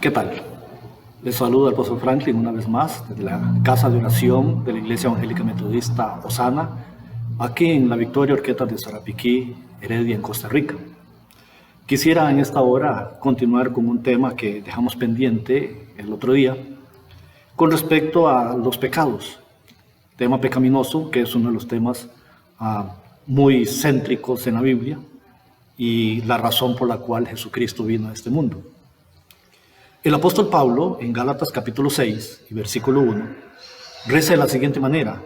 ¿Qué tal? Les saluda el pastor Franklin una vez más desde la casa de oración de la Iglesia Evangélica Metodista Osana, aquí en la Victoria Orqueta de Sarapiquí, Heredia, en Costa Rica. Quisiera en esta hora continuar con un tema que dejamos pendiente el otro día con respecto a los pecados, tema pecaminoso, que es uno de los temas muy céntricos en la Biblia y la razón por la cual Jesucristo vino a este mundo. El apóstol Pablo, en Gálatas capítulo 6 y versículo 1, reza de la siguiente manera: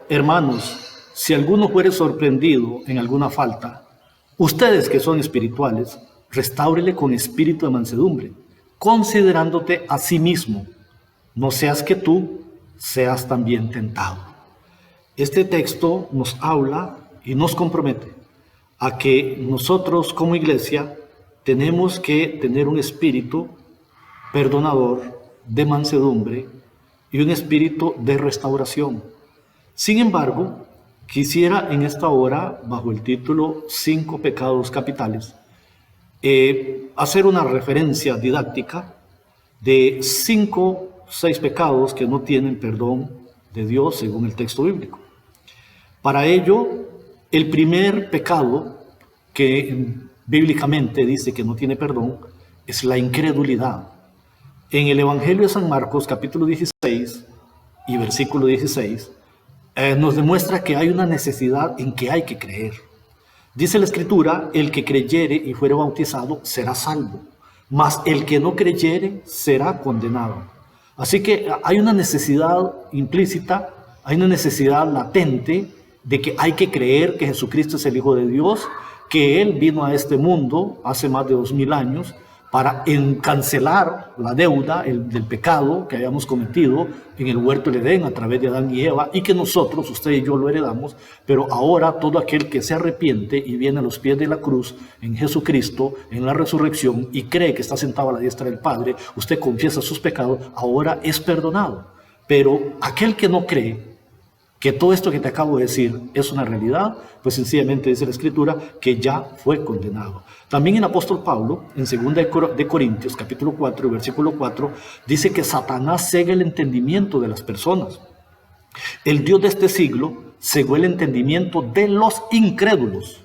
hermanos, si alguno fuere sorprendido en alguna falta, ustedes que son espirituales, restáurele con espíritu de mansedumbre, considerándote a sí mismo, no seas que tú seas también tentado. Este texto nos habla y nos compromete a que nosotros como iglesia tenemos que tener un espíritu perdonador, de mansedumbre y un espíritu de restauración. Sin embargo, quisiera en esta hora, bajo el título 5 pecados capitales, hacer una referencia didáctica de 6 pecados que no tienen perdón de Dios según el texto bíblico. Para ello, el primer pecado que bíblicamente dice que no tiene perdón es la incredulidad. En el Evangelio de San Marcos, capítulo 16 y versículo 16, nos demuestra que hay una necesidad en que hay que creer. Dice la Escritura: el que creyere y fuere bautizado será salvo, mas el que no creyere será condenado. Así que hay una necesidad implícita, hay una necesidad latente de que hay que creer que Jesucristo es el Hijo de Dios, que Él vino a este mundo hace más de 2000 años para cancelar la deuda del pecado que habíamos cometido en el huerto del Edén a través de Adán y Eva, y que nosotros, usted y yo, lo heredamos. Pero ahora todo aquel que se arrepiente y viene a los pies de la cruz en Jesucristo, en la resurrección, y cree que está sentado a la diestra del Padre, usted confiesa sus pecados, ahora es perdonado. Pero aquel que no cree que todo esto que te acabo de decir es una realidad, pues sencillamente dice la Escritura que ya fue condenado. También el apóstol Pablo, en 2 de Corintios, capítulo 4, versículo 4, dice que Satanás cega el entendimiento de las personas. El Dios de este siglo cegó el entendimiento de los incrédulos,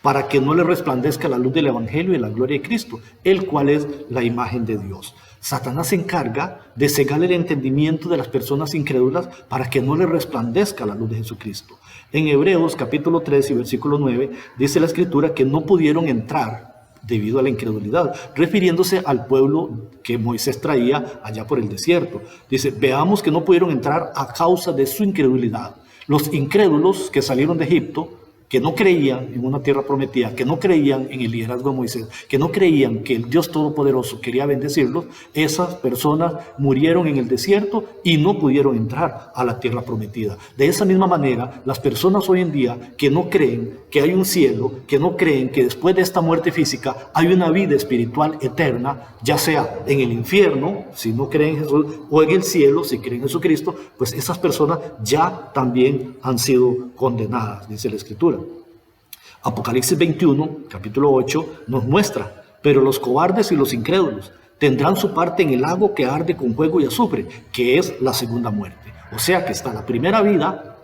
para que no le resplandezca la luz del Evangelio y la gloria de Cristo, el cual es la imagen de Dios. Satanás se encarga de cegar el entendimiento de las personas incrédulas para que no le resplandezca la luz de Jesucristo. En Hebreos capítulo 3 y versículo 9 dice la Escritura que no pudieron entrar debido a la incredulidad, refiriéndose al pueblo que Moisés traía allá por el desierto. Dice: veamos que no pudieron entrar a causa de su incredulidad. Los incrédulos que salieron de Egipto, que no creían en una tierra prometida, que no creían en el liderazgo de Moisés, que no creían que el Dios Todopoderoso quería bendecirlos, esas personas murieron en el desierto y no pudieron entrar a la tierra prometida. De esa misma manera, las personas hoy en día que no creen que hay un cielo, que no creen que después de esta muerte física hay una vida espiritual eterna, ya sea en el infierno, si no creen en Jesús, o en el cielo, si creen en Jesucristo, pues esas personas ya también han sido condenadas, dice la Escritura. Apocalipsis 21, capítulo 8, nos muestra: pero los cobardes y los incrédulos tendrán su parte en el lago que arde con fuego y azufre, que es la segunda muerte. O sea que está la primera vida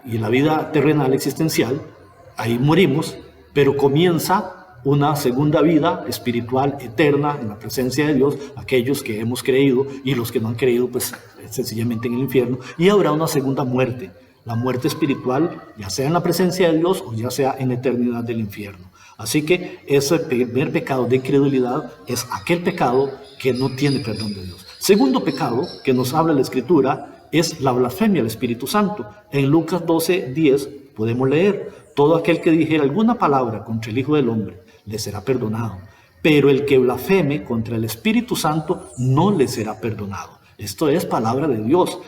y la vida terrenal existencial, ahí morimos, pero comienza una segunda vida espiritual eterna en la presencia de Dios, aquellos que hemos creído, y los que no han creído pues sencillamente en el infierno, y habrá una segunda muerte, la muerte espiritual, ya sea en la presencia de Dios o ya sea en la eternidad del infierno. Así que ese primer pecado de incredulidad es aquel pecado que no tiene perdón de Dios. Segundo pecado que nos habla la Escritura es la blasfemia al Espíritu Santo. En Lucas 12:10 podemos leer: todo aquel que dijera alguna palabra contra el Hijo del Hombre le será perdonado, pero el que blasfeme contra el Espíritu Santo no le será perdonado. Esto es palabra de Dios.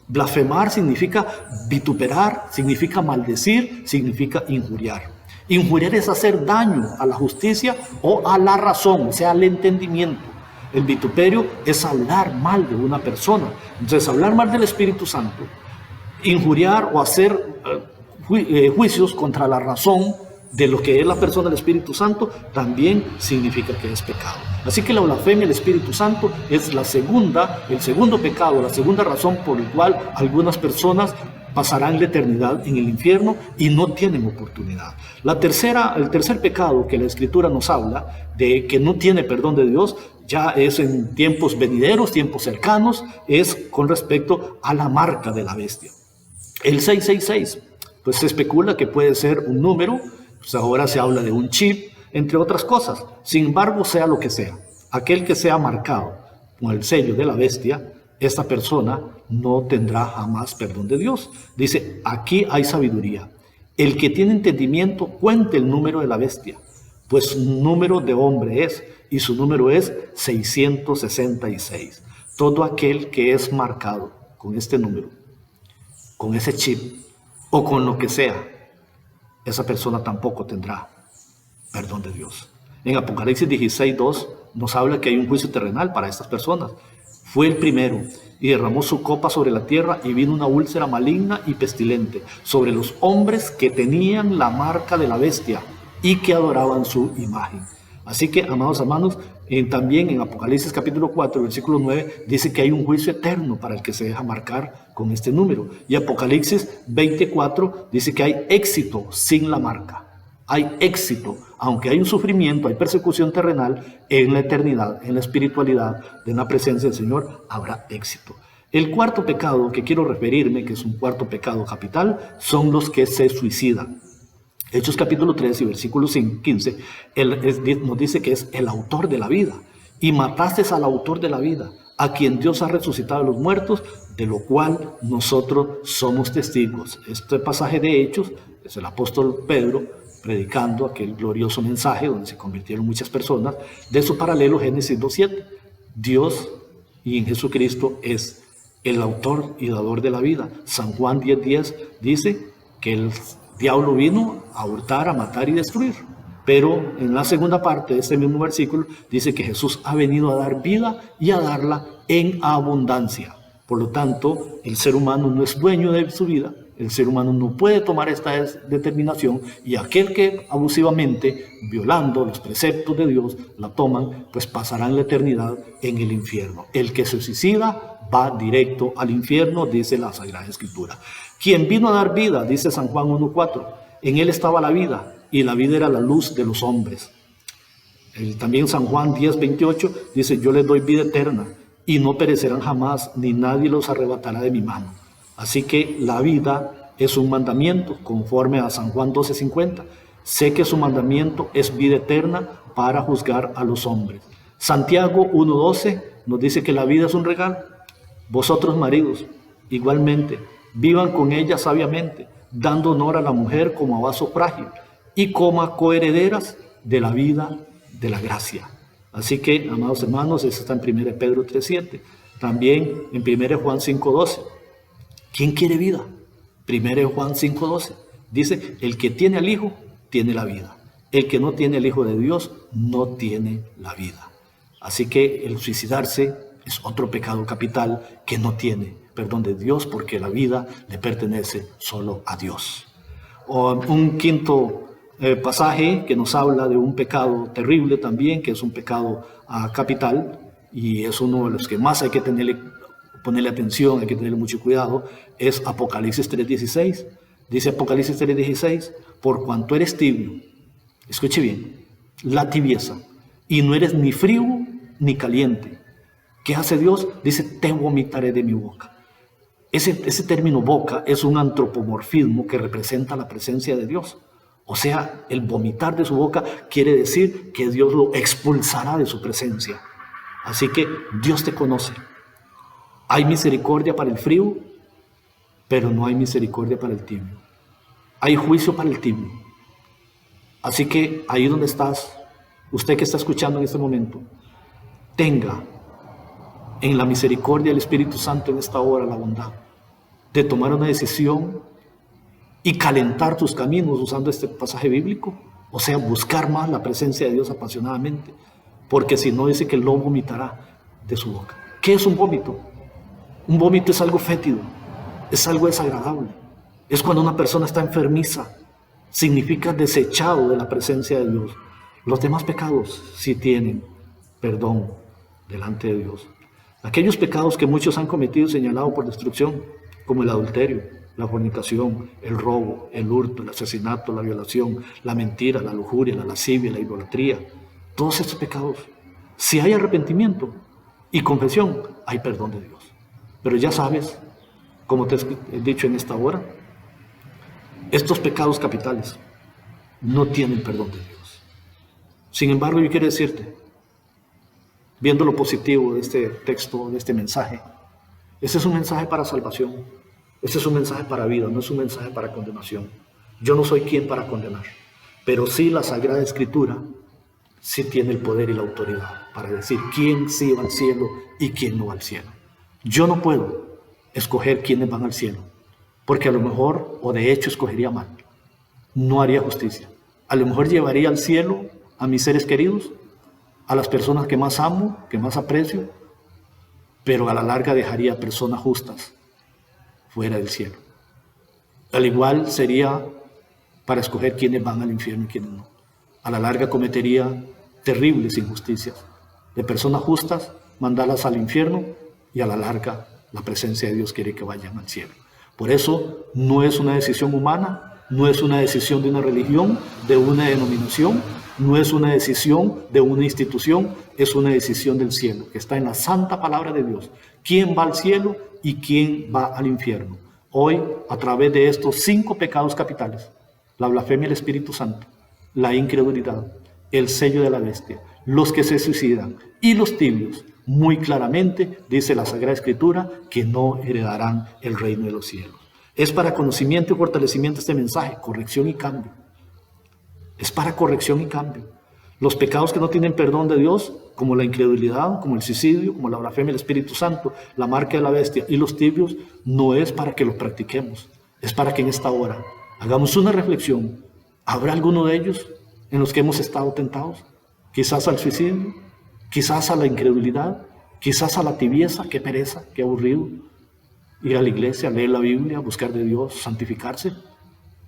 Blasfemar significa vituperar, significa maldecir, significa injuriar. Injuriar es hacer daño a la justicia o a la razón, o sea, al entendimiento. El vituperio es hablar mal de una persona. Entonces, hablar mal del Espíritu Santo, injuriar o hacer juicios contra la razón de lo que es la persona del Espíritu Santo, también significa que es pecado. Así que la blasfemia del Espíritu Santo es el segundo pecado, la segunda razón por la cual algunas personas pasarán la eternidad en el infierno y no tienen oportunidad. El tercer pecado que la Escritura nos habla de que no tiene perdón de Dios, ya es en tiempos venideros, tiempos cercanos, es con respecto a la marca de la bestia. El 666, pues se especula que puede ser un número, pues ahora se habla de un chip, entre otras cosas. Sin embargo, sea lo que sea, aquel que sea marcado con el sello de la bestia, esta persona no tendrá jamás perdón de Dios. Dice, aquí hay sabiduría. El que tiene entendimiento cuente el número de la bestia, pues número de hombre es, y su número es 666. Todo aquel que es marcado con este número, con ese chip, o con lo que sea, esa persona tampoco tendrá perdón de Dios. En Apocalipsis 16:2 nos habla que hay un juicio terrenal para estas personas. Fue el primero y derramó su copa sobre la tierra y vino una úlcera maligna y pestilente sobre los hombres que tenían la marca de la bestia y que adoraban su imagen. Así que, amados hermanos, también en Apocalipsis capítulo 4, versículo 9, dice que hay un juicio eterno para el que se deja marcar con este número. Y Apocalipsis 24 dice que hay éxito sin la marca. Hay éxito, aunque hay un sufrimiento, hay persecución terrenal, en la eternidad, en la espiritualidad, en la presencia del Señor, habrá éxito. El cuarto pecado que quiero referirme, que es un cuarto pecado capital, son los que se suicidan. Hechos capítulo 3 y versículo 15 nos dice que es el autor de la vida. Y mataste al autor de la vida, a quien Dios ha resucitado de los muertos, de lo cual nosotros somos testigos. Este pasaje de Hechos es el apóstol Pedro predicando aquel glorioso mensaje donde se convirtieron muchas personas. De su paralelo Génesis 2:7. Dios y en Jesucristo es el autor y dador de la vida. San Juan 10:10 dice que el diablo vino a hurtar, a matar y destruir. Pero en la segunda parte de este mismo versículo dice que Jesús ha venido a dar vida y a darla en abundancia. Por lo tanto, el ser humano no es dueño de su vida. El ser humano no puede tomar esta determinación, y aquel que abusivamente, violando los preceptos de Dios, la toman, pues pasarán la eternidad en el infierno. El que se suicida va directo al infierno, dice la Sagrada Escritura. Quien vino a dar vida, dice San Juan 1:4, en él estaba la vida, y la vida era la luz de los hombres. También San Juan 10:28 dice, yo les doy vida eterna, y no perecerán jamás, ni nadie los arrebatará de mi mano. Así que la vida es un mandamiento, conforme a San Juan 12:50. Sé que su mandamiento es vida eterna para juzgar a los hombres. Santiago 1:12 nos dice que la vida es un regalo. Vosotros, maridos, igualmente, vivan con ella sabiamente, dando honor a la mujer como a vaso frágil y como a coherederas de la vida de la gracia. Así que, amados hermanos, eso está en 1 Pedro 3:7. También en 1 Juan 5:12. ¿Quién quiere vida? 1 Juan 5:12 dice, el que tiene al Hijo tiene la vida. El que no tiene al Hijo de Dios no tiene la vida. Así que el suicidarse es otro pecado capital que no tiene perdón de Dios, porque la vida le pertenece solo a Dios. Un quinto pasaje que nos habla de un pecado terrible también, que es un pecado capital, y es uno de los que más hay que ponerle atención, hay que tenerle mucho cuidado, es Apocalipsis 3:16. Dice Apocalipsis 3:16, por cuanto eres tibio, escuche bien, la tibieza, y no eres ni frío ni caliente. ¿Qué hace Dios? Dice, te vomitaré de mi boca. Ese término boca es un antropomorfismo que representa la presencia de Dios. O sea, el vomitar de su boca quiere decir que Dios lo expulsará de su presencia. Así que Dios te conoce. Hay misericordia para el frío, pero no hay misericordia para el tibio. Hay juicio para el tibio. Así que ahí donde estás, usted que está escuchando en este momento, tenga en la misericordia del Espíritu Santo en esta hora la bondad de tomar una decisión y calentar tus caminos usando este pasaje bíblico, o sea, buscar más la presencia de Dios apasionadamente, porque si no, dice que Él lo vomitará de su boca. ¿Qué es un vómito? Un vómito es algo fétido, es algo desagradable, es cuando una persona está enfermiza, significa desechado de la presencia de Dios. Los demás pecados sí tienen perdón delante de Dios. Aquellos pecados que muchos han cometido y señalado por destrucción, como el adulterio, la fornicación, el robo, el hurto, el asesinato, la violación, la mentira, la lujuria, la lascivia, la idolatría, todos estos pecados, si hay arrepentimiento y confesión, hay perdón de Dios. Pero ya sabes, como te he dicho en esta hora, estos pecados capitales no tienen perdón de Dios. Sin embargo, yo quiero decirte, viendo lo positivo de este texto, de este mensaje, este es un mensaje para salvación, este es un mensaje para vida, no es un mensaje para condenación. Yo no soy quien para condenar, pero sí la Sagrada Escritura sí tiene el poder y la autoridad para decir quién sí va al cielo y quién no va al cielo. Yo no puedo escoger quiénes van al cielo, porque a lo mejor, o de hecho escogería mal, no haría justicia. A lo mejor llevaría al cielo a mis seres queridos, a las personas que más amo, que más aprecio, pero a la larga dejaría personas justas fuera del cielo. Al igual sería para escoger quiénes van al infierno y quiénes no. A la larga cometería terribles injusticias de personas justas, mandarlas al infierno, y a la larga la presencia de Dios quiere que vayan al cielo. Por eso no es una decisión humana, no es una decisión de una religión, de una denominación, no es una decisión de una institución, es una decisión del cielo, que está en la santa palabra de Dios. ¿Quién va al cielo y quién va al infierno? Hoy, a través de estos 5 pecados capitales, la blasfemia del Espíritu Santo, la incredulidad, el sello de la bestia, los que se suicidan y los tibios, muy claramente dice la Sagrada Escritura que no heredarán el reino de los cielos. Es para conocimiento y fortalecimiento este mensaje, corrección y cambio. Es para corrección y cambio. Los pecados que no tienen perdón de Dios, como la incredulidad, como el suicidio, como la blasfemia del Espíritu Santo, la marca de la bestia y los tibios, no es para que los practiquemos. Es para que en esta hora hagamos una reflexión. ¿Habrá alguno de ellos en los que hemos estado tentados? Quizás al suicidio, quizás a la incredulidad, quizás a la tibieza, qué pereza, qué aburrido. Ir a la iglesia, leer la Biblia, buscar de Dios, santificarse.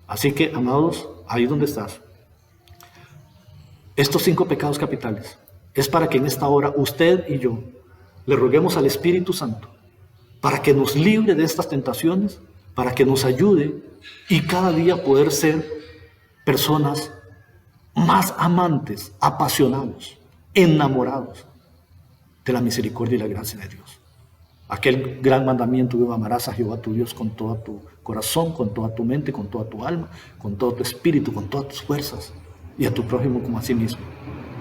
Así que, amados, ahí donde estás, estos 5 pecados capitales es para que en esta hora usted y yo le roguemos al Espíritu Santo para que nos libre de estas tentaciones, para que nos ayude y cada día poder ser personas más amantes, apasionados, enamorados de la misericordia y la gracia de Dios. Aquel gran mandamiento de amarás a Jehová tu Dios con todo tu corazón, con toda tu mente, con toda tu alma, con todo tu espíritu, con todas tus fuerzas, y a tu prójimo como a sí mismo.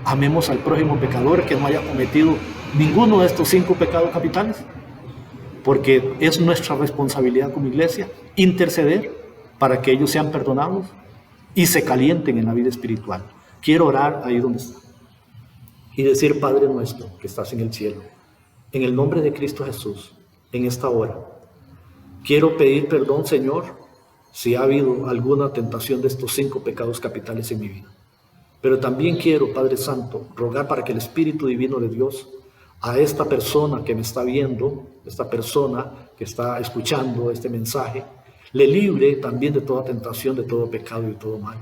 Amemos al prójimo pecador que no haya cometido ninguno de estos 5 pecados capitales, porque es nuestra responsabilidad como iglesia interceder para que ellos sean perdonados y se calienten en la vida espiritual. Quiero orar ahí donde está y decir: Padre nuestro que estás en el cielo, en el nombre de Cristo Jesús, en esta hora, quiero pedir perdón, Señor, si ha habido alguna tentación de estos 5 pecados capitales en mi vida. Pero también quiero, Padre Santo, rogar para que el Espíritu Divino de Dios, a esta persona que me está viendo, esta persona que está escuchando este mensaje, le libre también de toda tentación, de todo pecado y de todo mal.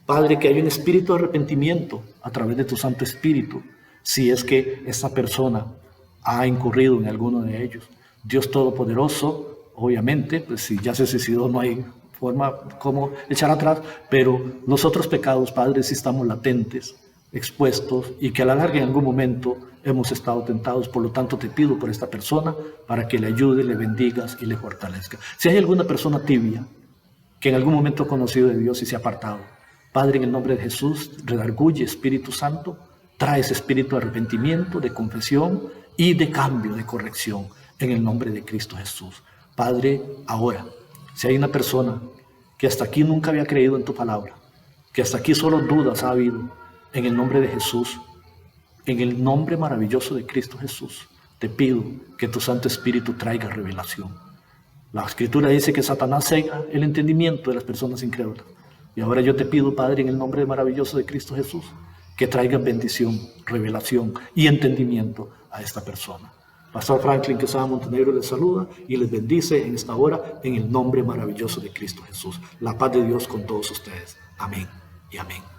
Padre, que haya un espíritu de arrepentimiento a través de tu Santo Espíritu, si es que esta persona ha incurrido en alguno de ellos. Dios Todopoderoso, obviamente, pues si ya se suicidó no hay forma como echar atrás, pero los otros pecados, Padre, sí estamos latentes, expuestos, y que a la larga en algún momento hemos estado tentados. Por lo tanto, te pido por esta persona para que le ayude, le bendigas y le fortalezca. Si hay alguna persona tibia que en algún momento ha conocido de Dios y se ha apartado, Padre, en el nombre de Jesús, redarguye, Espíritu Santo, trae ese espíritu de arrepentimiento, de confesión y de cambio, de corrección, en el nombre de Cristo Jesús. Padre, ahora, si hay una persona que hasta aquí nunca había creído en tu palabra, que hasta aquí solo dudas ha habido, en el nombre de Jesús, en el nombre maravilloso de Cristo Jesús, te pido que tu Santo Espíritu traiga revelación. La Escritura dice que Satanás cega el entendimiento de las personas incrédulas. Y ahora yo te pido, Padre, en el nombre maravilloso de Cristo Jesús, que traiga bendición, revelación y entendimiento a esta persona. Pastor Franklin Quesada Montenegro les saluda y les bendice en esta hora en el nombre maravilloso de Cristo Jesús. La paz de Dios con todos ustedes. Amén y amén.